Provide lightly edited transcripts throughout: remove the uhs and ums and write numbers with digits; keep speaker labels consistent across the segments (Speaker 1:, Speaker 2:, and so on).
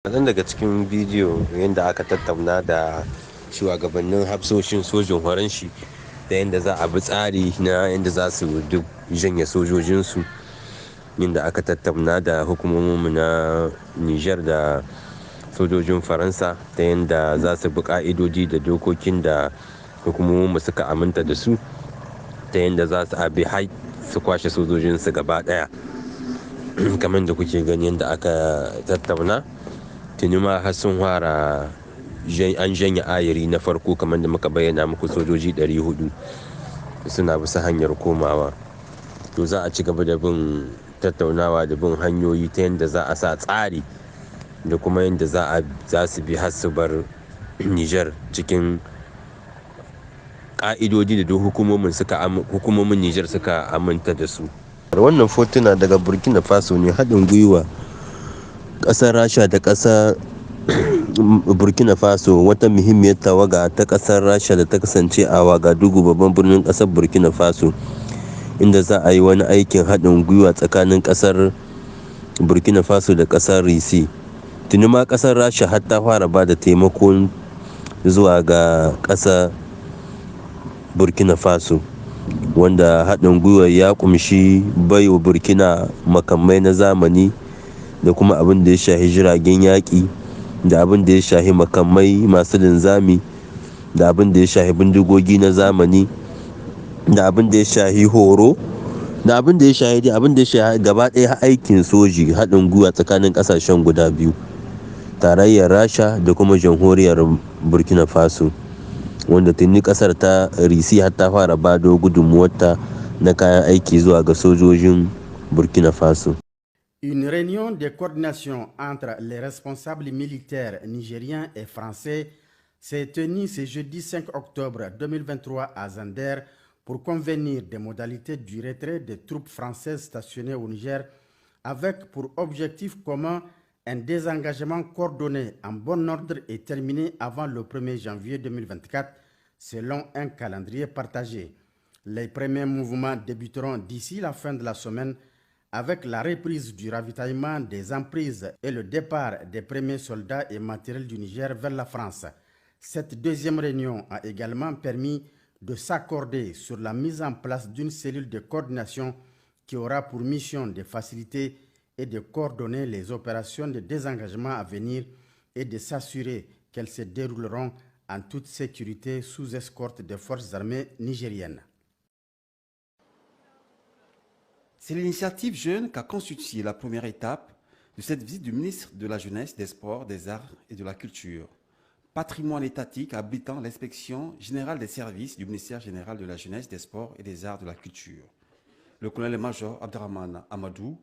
Speaker 1: Kaɗan daga cikin bidiyo yadda aka tattauna da shugabannin hafsoshin sojin horon shi da yadda za a bi tsari na yadda za su duk janye sojojinsu, yadda aka tattauna da hukumominmu na Nijar da sojojin Faransa ta yadda za su bi ƙa'idodi da dokokin da hukumominmu suka aminta da su, ta yadda za su abi hai su kwashe sojojinsu gaba ɗaya. Kamar da kuke gani yadda aka tattauna, tuni ma har sun fara an janye ayari na farko kamar da muka bayyana muku, sojoji 400 suna bisa hanyar komawa. To za a ci gaba da bin tattaunawa da bin hanyoyi ta yadda za a sa tsari da kuma yadda za su bi har su bar Nijar cikin ƙa'idodi da hukumomin Nijar suka aminta da su. Wannan fotuna daga Burkina Faso ne, haɗin gwiwa ƙasar Rasha da ƙasar Burkina Faso. Wata muhimmiyar tawaga ta ƙasar Rasha da ta kasance a Wagadugu, babban birnin ƙasar Burkina Faso, inda za a yi wani aikin haɗin gwiwa tsakanin ƙasar Burkina Faso da ƙasar Risi. Tuni ma ƙasar Rasha har ta fara ba da taimako zuwa ga ƙasar Burkina Faso, wanda haɗin gwiwa ya ƙumshi baiwa Burkina makamai na zamani da kuma abin da ya shahi jiragen yaƙi, da abin da ya shahi makamai masu linzami, da abin da ya shahi bindigogi na zamani, da abin da ya shahi horo, da abin da ya shahi gaba ɗaya aikin soji, haɗin gwiwa tsakanin ƙasashen guda biyu, tarayyar Rasha da kuma jamhuriyar Burkina Faso, wanda tuni ƙasar ta Risi har ta fara bado gudunmuwarta na kayan aiki zuwa ga sojojin Burkina Faso.
Speaker 2: Une réunion de coordination entre les responsables militaires nigériens et français s'est tenue ce jeudi 5 octobre 2023 à Zander pour convenir des modalités du retrait des troupes françaises stationnées au Niger, avec pour objectif commun un désengagement coordonné en bon ordre et terminé avant le 1er janvier 2024 selon un calendrier partagé. Les premiers mouvements débuteront d'ici la fin de la semaine avec la reprise du ravitaillement des emprises et le départ des premiers soldats et matériels du Niger vers la France. Cette deuxième réunion a également permis de s'accorder sur la mise en place d'une cellule de coordination qui aura pour mission de faciliter et de coordonner les opérations de désengagement à venir et de s'assurer qu'elles se dérouleront en toute sécurité sous escorte des forces armées nigériennes.
Speaker 3: C'est l'initiative jeune qu'a constitué la première étape de cette visite du ministre de la Jeunesse, des Sports, des Arts et de la Culture, patrimoine étatique abritant l'inspection générale des services du ministère général de la Jeunesse, des Sports et des Arts de la Culture. Le colonel-major Abdraman Amadou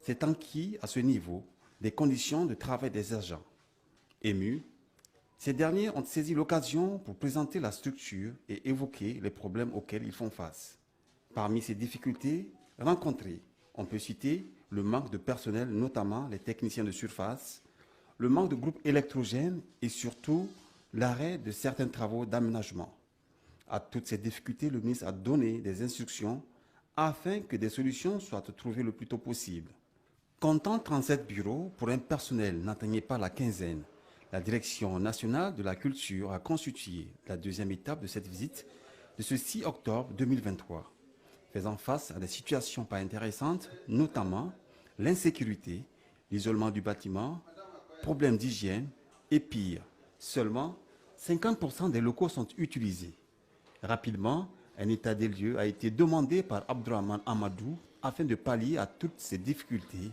Speaker 3: s'est enquis à ce niveau des conditions de travail des agents. Émus, ces derniers ont saisi l'occasion pour présenter la structure et évoquer les problèmes auxquels ils font face. Parmi ces difficultés rencontrées, on peut citer le manque de personnel, notamment les techniciens de surface, le manque de groupes électrogènes et surtout l'arrêt de certains travaux d'aménagement. À toutes ces difficultés, le ministre a donné des instructions afin que des solutions soient trouvées le plus tôt possible. Comptant 37 bureaux pour un personnel n'atteignait pas la quinzaine, la Direction nationale de la culture a constitué la deuxième étape de cette visite de ce 6 octobre 2023. Faisant face à des situations pas intéressantes, notamment l'insécurité, l'isolement du bâtiment, problèmes d'hygiène et pire, seulement 50% des locaux sont utilisés. Rapidement, un état des lieux a été demandé par Abdraman Amadou afin de pallier à toutes ces difficultés.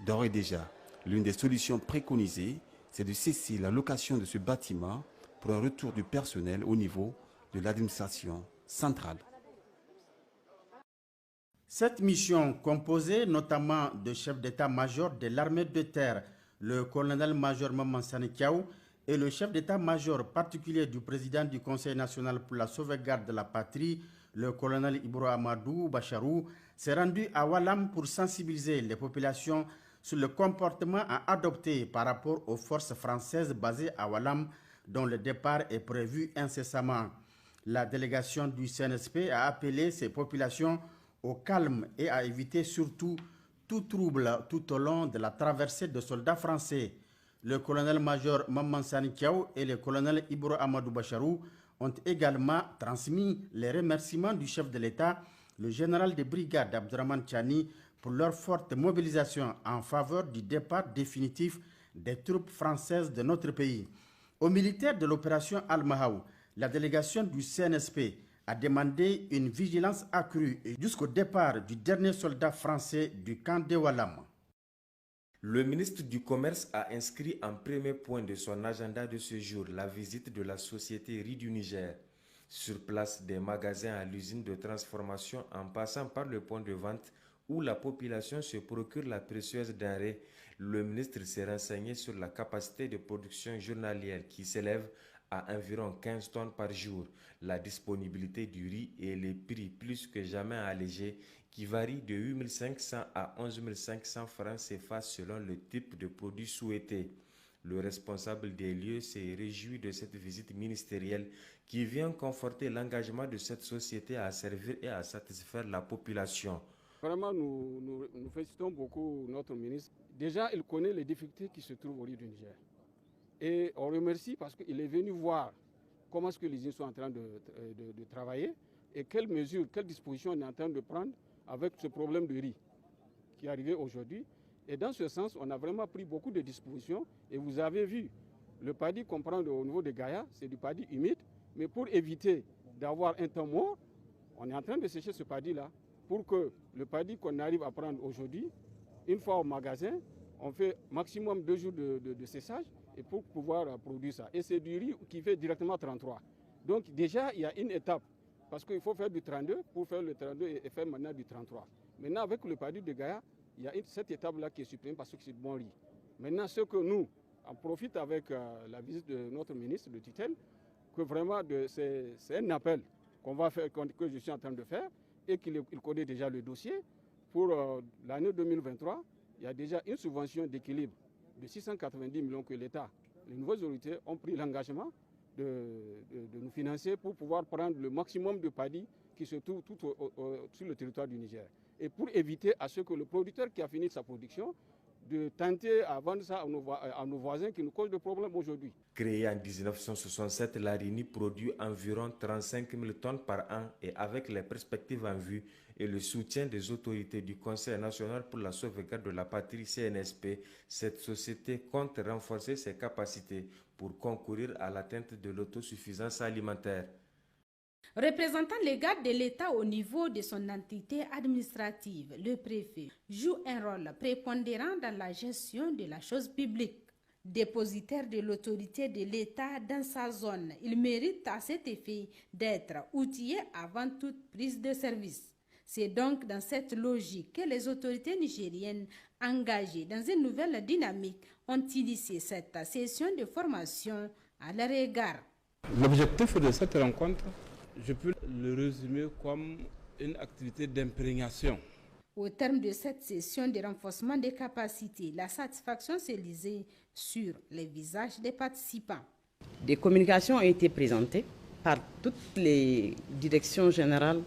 Speaker 3: D'ores et déjà, l'une des solutions préconisées, c'est de cesser la location de ce bâtiment pour un retour du personnel au niveau de l'administration centrale.
Speaker 2: Cette mission, composée notamment de chefs d'état-major de l'armée de terre, le colonel-major Maman Sanikiaou, et le chef d'état-major particulier du président du Conseil national pour la sauvegarde de la patrie, le colonel Ibro Amadou Bacharou, s'est rendu à Walam pour sensibiliser les populations sur le comportement à adopter par rapport aux forces françaises basées à Walam, dont le départ est prévu incessamment. La délégation du CNSP a appelé ces populations au calme et à éviter surtout tout trouble tout au long de la traversée de soldats français. Le colonel-major Mamansani Kiao et le colonel Ibro Amadou Bacharou ont également transmis les remerciements du chef de l'État, le général de brigade Abdurrahman Tchani, pour leur forte mobilisation en faveur du départ définitif des troupes françaises de notre pays. Aux militaires de l'opération Al-Mahaou, la délégation du CNSP a demandé une vigilance accrue jusqu'au départ du dernier soldat français du camp de Walam.
Speaker 4: Le ministre du Commerce a inscrit en premier point de son agenda de ce jour la visite de la société Riz du Niger. Sur place, des magasins à l'usine de transformation en passant par le point de vente où la population se procure la précieuse denrée, le ministre s'est renseigné sur la capacité de production journalière qui s'élève à environ 15 tonnes par jour, la disponibilité du riz et les prix plus que jamais allégés qui varient de 8 500 à 11 500 francs CFA selon le type de produit souhaité. Le responsable des lieux s'est réjoui de cette visite ministérielle qui vient conforter l'engagement de cette société à servir et à satisfaire la population.
Speaker 5: Vraiment, nous félicitons beaucoup notre ministre. Déjà, il connaît les difficultés qui se trouvent au Riz du Niger. Et on remercie parce qu'il est venu voir comment est-ce que les usines sont en train de travailler et quelles mesures, quelles dispositions on est en train de prendre avec ce problème de riz qui est arrivé aujourd'hui. Et dans ce sens, on a vraiment pris beaucoup de dispositions. Et vous avez vu, le paddy qu'on prend au niveau de Gaïa, c'est du paddy humide. Mais pour éviter d'avoir un temps mort, on est en train de sécher ce paddy-là pour que le paddy qu'on arrive à prendre aujourd'hui, une fois au magasin, on fait maximum 2 jours de séchage et pour pouvoir produire ça. Et c'est du riz qui fait directement 33. Donc déjà, il y a une étape. Parce qu'il faut faire du 32 pour faire le 32 et faire maintenant du 33. Maintenant, avec le paddy de Gaïa, il y a cette étape-là qui est supprimée parce que c'est du bon riz. Maintenant, ce que nous, on profite avec la visite de notre ministre de tutelle, que vraiment c'est un appel qu'on va faire, que je suis en train de faire, et qu'il connaît déjà le dossier. Pour l'année 2023, il y a déjà une subvention d'équilibre de 690 millions que l'État, les nouvelles autorités ont pris l'engagement de nous financer pour pouvoir prendre le maximum de paddy qui se trouve sur le territoire du Niger. Et pour éviter à ce que le producteur qui a fini sa production de tenter à vendre ça à nos voisins qui nous causent des problèmes aujourd'hui.
Speaker 4: Créée en 1967, la RINI produit environ 35 000 tonnes par an et avec les perspectives en vue et le soutien des autorités du Conseil national pour la sauvegarde de la patrie CNSP, cette société compte renforcer ses capacités pour concourir à l'atteinte de l'autosuffisance alimentaire.
Speaker 6: Représentant légal de l'État au niveau de son entité administrative, le préfet joue un rôle prépondérant dans la gestion de la chose publique. Dépositaire de l'autorité de l'État dans sa zone, il mérite à cet effet d'être outillé avant toute prise de service. C'est donc dans cette logique que les autorités nigériennes engagées dans une nouvelle dynamique ont initié cette session de formation à leur égard.
Speaker 7: L'objectif de cette rencontre, je peux le résumer comme une activité d'imprégnation.
Speaker 6: Au terme de cette session de renforcement des capacités, la satisfaction s'est lisée sur les visages des participants.
Speaker 8: Des communications ont été présentées par toutes les directions générales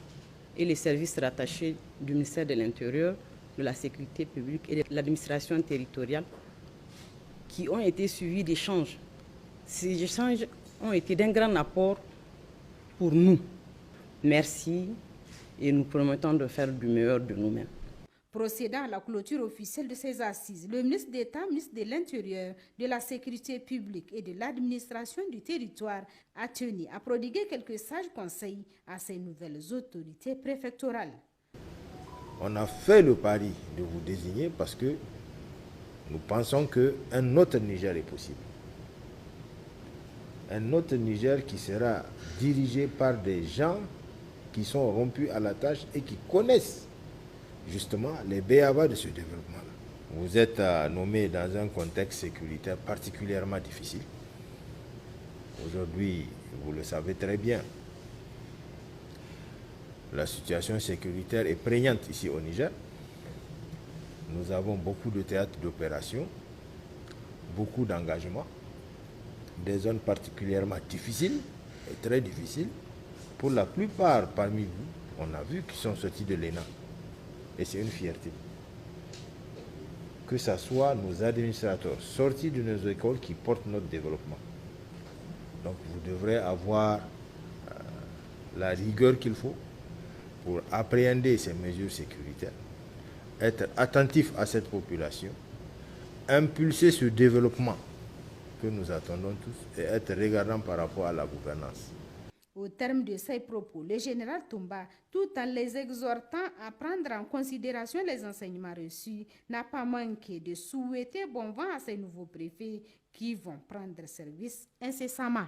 Speaker 8: et les services rattachés du ministère de l'Intérieur, de la Sécurité publique et de l'administration territoriale qui ont été suivis d'échanges. Ces échanges ont été d'un grand apport pour nous. Merci et nous promettons de faire du meilleur de nous-mêmes.
Speaker 6: Procédant à la clôture officielle de ces assises, le ministre d'État, ministre de l'Intérieur, de la Sécurité publique et de l'administration du territoire a tenu à prodiguer quelques sages conseils à ces nouvelles autorités préfectorales.
Speaker 9: On a fait le pari de vous désigner parce que nous pensons qu'un autre Niger est possible. Un autre Niger qui sera dirigé par des gens qui sont rompus à la tâche et qui connaissent justement les b.a.-ba de ce développement-là. Vous êtes nommé dans un contexte sécuritaire particulièrement difficile. Aujourd'hui, vous le savez très bien, la situation sécuritaire est prégnante ici au Niger. Nous avons beaucoup de théâtres d'opération, beaucoup d'engagements, des zones particulièrement difficiles et très difficiles. Pour la plupart parmi vous, on a vu qu'ils sont sortis de l'ENA. Et c'est une fierté. que ce soit nos administrateurs sortis de nos écoles qui portent notre développement. Donc vous devrez avoir la rigueur qu'il faut pour appréhender ces mesures sécuritaires, être attentif à cette population, impulser ce développement que nous attendons tous et être regardant par rapport à la gouvernance.
Speaker 6: Au terme de ces propos, le général Toumba, tout en les exhortant à prendre en considération les enseignements reçus, n'a pas manqué de souhaiter bon vent à ces nouveaux préfets qui vont prendre service incessamment.